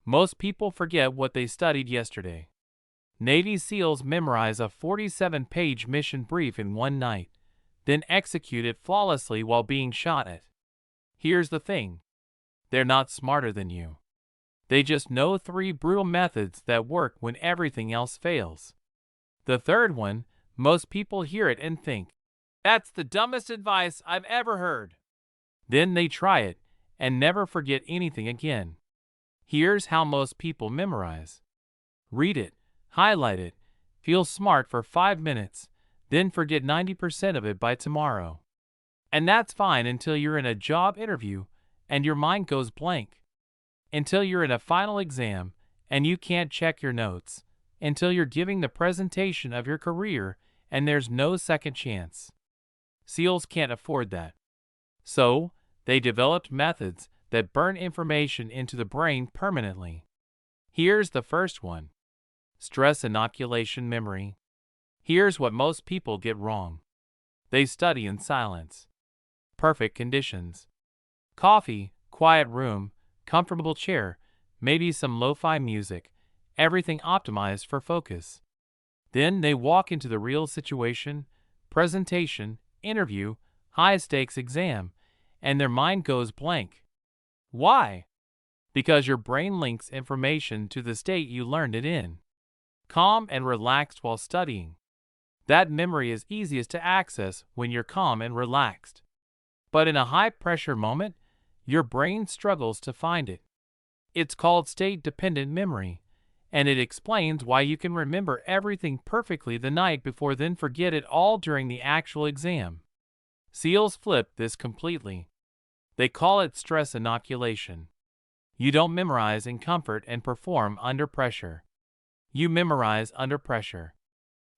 Most people forget what they studied yesterday. Navy SEALs memorize a 47-page mission brief in one night, then execute it flawlessly while being shot at. Here's the thing. They're not smarter than you. They just know 3 brutal methods that work when everything else fails. The third one, most people hear it and think, "That's the dumbest advice I've ever heard." Then they try it and never forget anything again. Here's how most people memorize. Read it, highlight it, feel smart for 5 minutes, then forget 90% of it by tomorrow. And that's fine until you're in a job interview and your mind goes blank. Until you're in a final exam and you can't check your notes. Until you're giving the presentation of your career and there's no second chance. SEALs can't afford that. So, they developed methods that burn information into the brain permanently. Here's the first one. Stress inoculation memory. Here's what most people get wrong. They study in silence. Perfect conditions. Coffee, quiet room, comfortable chair, maybe some lo-fi music, everything optimized for focus. Then they walk into the real situation, presentation, interview, high-stakes exam, and their mind goes blank. Why? Because your brain links information to the state you learned it in. Calm and relaxed while studying. That memory is easiest to access when you're calm and relaxed. But in a high-pressure moment, your brain struggles to find it. It's called state-dependent memory, and it explains why you can remember everything perfectly the night before then forget it all during the actual exam. SEALs flip this completely. They call it stress inoculation. You don't memorize in comfort and perform under pressure. You memorize under pressure.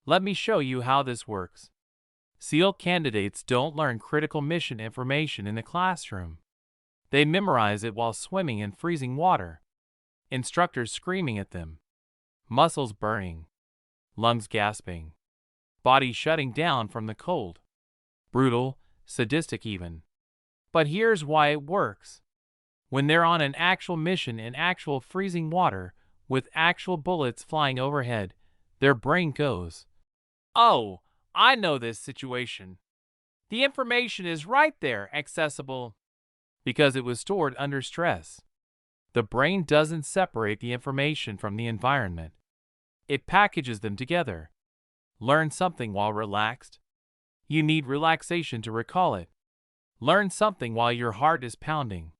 Let me show you how this works. SEAL candidates don't learn critical mission information in the classroom. They memorize it while swimming in freezing water. Instructors screaming at them. Muscles burning. Lungs gasping. Body shutting down from the cold. Brutal, sadistic even. But here's why it works. When they're on an actual mission in actual freezing water, with actual bullets flying overhead, their brain goes, "Oh, I know this situation. The information is right there, accessible." Because it was stored under stress. The brain doesn't separate the information from the environment. It packages them together. Learn something while relaxed. You need relaxation to recall it. Learn something while your heart is pounding.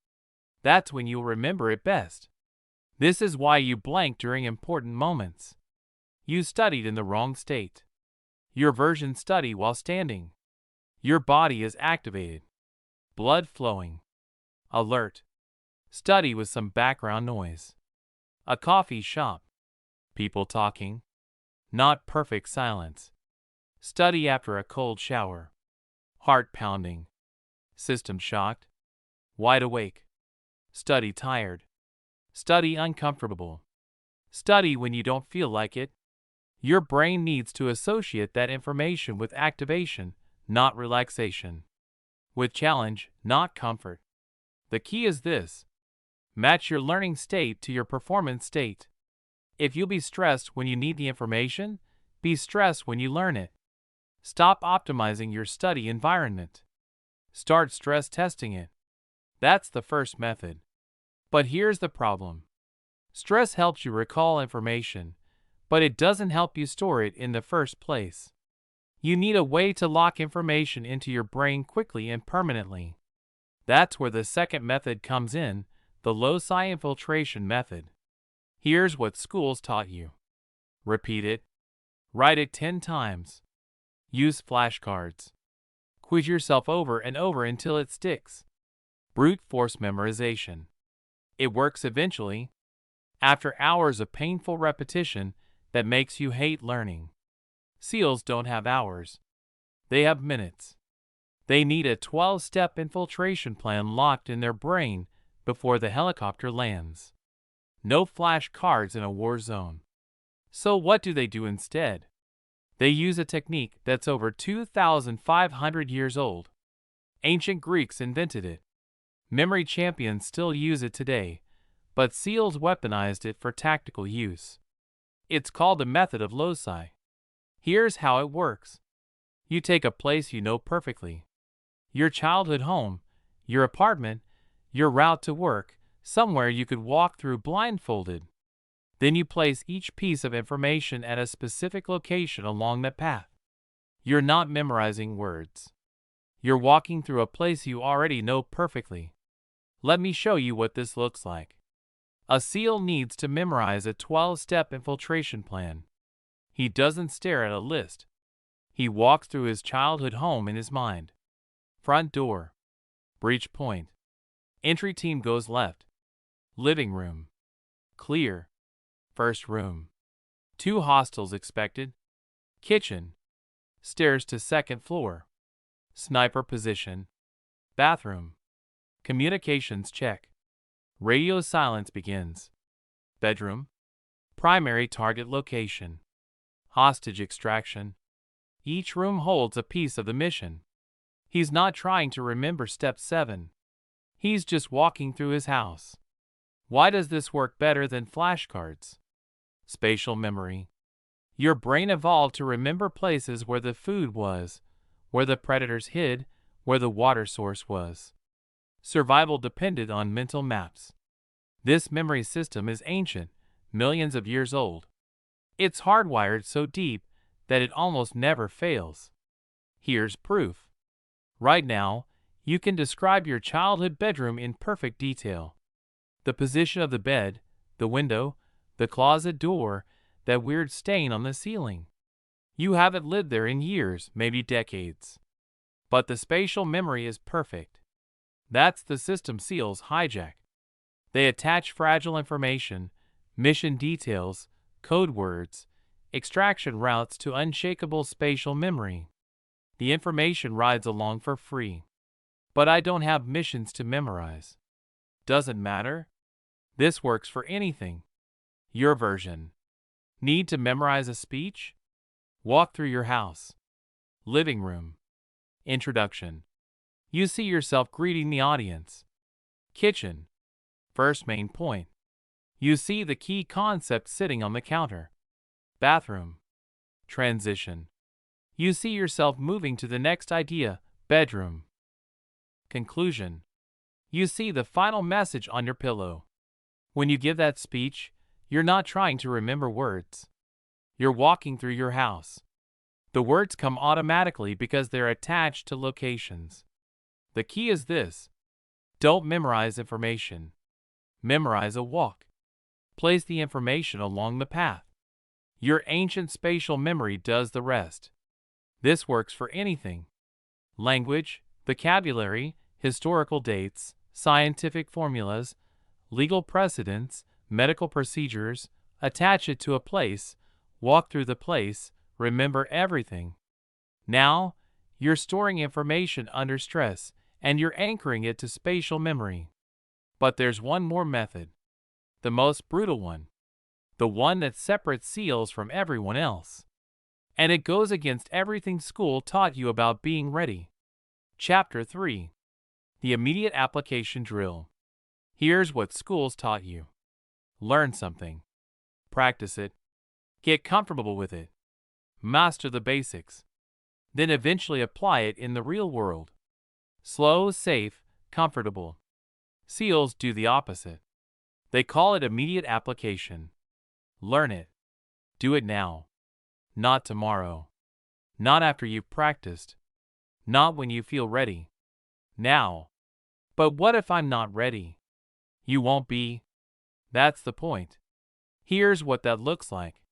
That's when you'll remember it best. This is why you blank during important moments. You studied in the wrong state. Your version study while standing. Your body is activated. Blood flowing. Alert. Study with some background noise. A coffee shop. People talking. Not perfect silence. Study after a cold shower. Heart pounding. System shocked. Wide awake. Study tired. Study uncomfortable. Study when you don't feel like it. Your brain needs to associate that information with activation, not relaxation. With challenge, not comfort. The key is this. Match your learning state to your performance state. If you'll be stressed when you need the information, be stressed when you learn it. Stop optimizing your study environment. Start stress testing it. That's the first method. But here's the problem. Stress helps you recall information, but it doesn't help you store it in the first place. You need a way to lock information into your brain quickly and permanently. That's where the second method comes in, the loci infiltration method. Here's what schools taught you. Repeat it. Write it 10 times. Use flashcards. Quiz yourself over and over until it sticks. Brute force memorization. It works eventually. After hours of painful repetition that makes you hate learning. SEALs don't have hours. They have minutes. They need a 12-step infiltration plan locked in their brain before the helicopter lands. No flashcards in a war zone. So what do they do instead? They use a technique that's over 2,500 years old. Ancient Greeks invented it. Memory champions still use it today, but SEALs weaponized it for tactical use. It's called the method of loci. Here's how it works. You take a place you know perfectly. Your childhood home, your apartment, your route to work, somewhere you could walk through blindfolded. Then you place each piece of information at a specific location along that path. You're not memorizing words. You're walking through a place you already know perfectly. Let me show you what this looks like. A SEAL needs to memorize a 12-step infiltration plan. He doesn't stare at a list. He walks through his childhood home in his mind. Front door. Breach point. Entry team goes left. Living room. Clear. First room. 2 hostiles expected. Kitchen. Stairs to second floor. Sniper position. Bathroom. Communications check. Radio silence begins. Bedroom. Primary target location. Hostage extraction. Each room holds a piece of the mission. He's not trying to remember step 7. He's just walking through his house. Why does this work better than flashcards? Spatial memory. Your brain evolved to remember places where the food was, where the predators hid, where the water source was. Survival depended on mental maps. This memory system is ancient, millions of years old. It's hardwired so deep that it almost never fails. Here's proof. Right now, you can describe your childhood bedroom in perfect detail. The position of the bed, the window, the closet door, that weird stain on the ceiling. You haven't lived there in years, maybe decades. But the spatial memory is perfect. That's the system SEALs hijack. They attach fragile information, mission details, code words, extraction routes to unshakable spatial memory. The information rides along for free. But I don't have missions to memorize. Doesn't matter. This works for anything. Your version. Need to memorize a speech? Walk through your house. Living room. Introduction. You see yourself greeting the audience. Kitchen. First main point. You see the key concept sitting on the counter. Bathroom. Transition. You see yourself moving to the next idea, bedroom. Conclusion. You see the final message on your pillow. When you give that speech, you're not trying to remember words. You're walking through your house. The words come automatically because they're attached to locations. The key is this. Don't memorize information. Memorize a walk. Place the information along the path. Your ancient spatial memory does the rest. This works for anything. Language, vocabulary, historical dates, scientific formulas, legal precedents, medical procedures. Attach it to a place, walk through the place, remember everything. Now, you're storing information under stress, and you're anchoring it to spatial memory. But there's one more method. The most brutal one. The one that separates SEALs from everyone else. And it goes against everything school taught you about being ready. Chapter 3. The Immediate Application Drill. Here's what schools taught you. Learn something. Practice it. Get comfortable with it. Master the basics. Then eventually apply it in the real world. Slow, safe, comfortable. SEALs do the opposite. They call it immediate application. Learn it. Do it now. Not tomorrow. Not after you've practiced. Not when you feel ready. Now. But what if I'm not ready? You won't be. That's the point. Here's what that looks like.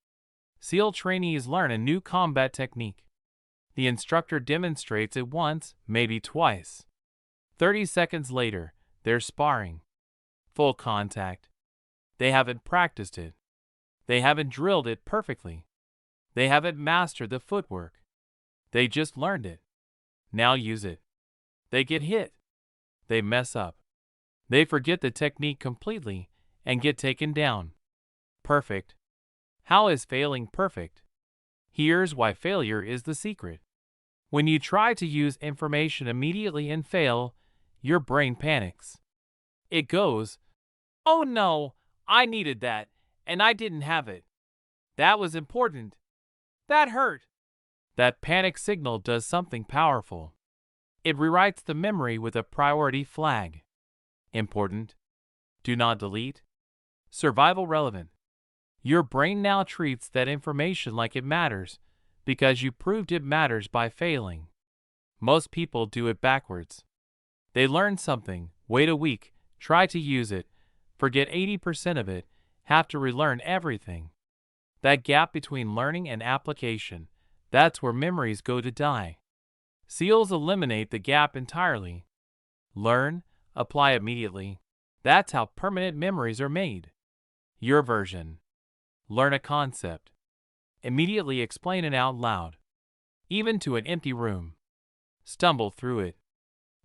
SEAL trainees learn a new combat technique. The instructor demonstrates it once, maybe twice. 30 seconds later, they're sparring. Full contact. They haven't practiced it. They haven't drilled it perfectly. They haven't mastered the footwork. They just learned it. Now use it. They get hit. They mess up. They forget the technique completely and get taken down. Perfect. How is failing perfect? Here's why failure is the secret. When you try to use information immediately and fail, your brain panics. It goes, "Oh no, I needed that, and I didn't have it. That was important. That hurt. That panic signal does something powerful. It rewrites the memory with a priority flag. Important. Do not delete. Survival relevant. Your brain now treats that information like it matters because you proved it matters by failing. Most people do it backwards. They learn something, wait a week, try to use it, forget 80% of it, have to relearn everything. That gap between learning and application, that's where memories go to die. SEALs eliminate the gap entirely. Learn, apply immediately. That's how permanent memories are made. Your version. Learn a concept. Immediately explain it out loud. Even to an empty room. Stumble through it.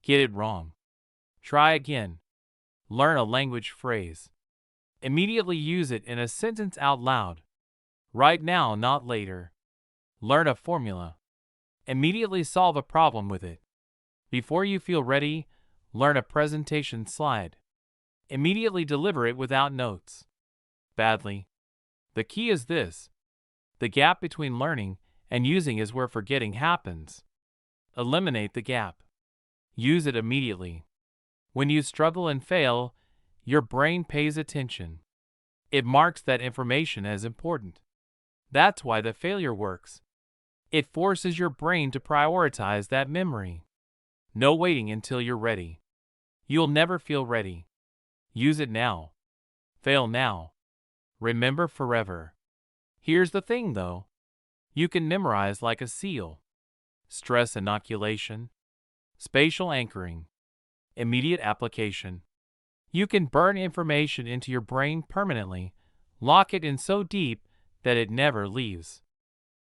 Get it wrong. Try again. Learn a language phrase. Immediately use it in a sentence out loud. Right now, not later. Learn a formula. Immediately solve a problem with it. Before you feel ready, learn a presentation slide. Immediately deliver it without notes. Badly. The key is this. The gap between learning and using is where forgetting happens. Eliminate the gap. Use it immediately. When you struggle and fail, your brain pays attention. It marks that information as important. That's why the failure works. It forces your brain to prioritize that memory. No waiting until you're ready. You'll never feel ready. Use it now. Fail now. Remember forever. Here's the thing though. You can memorize like a SEAL. Stress inoculation. Spatial anchoring. Immediate application. You can burn information into your brain permanently, lock it in so deep that it never leaves.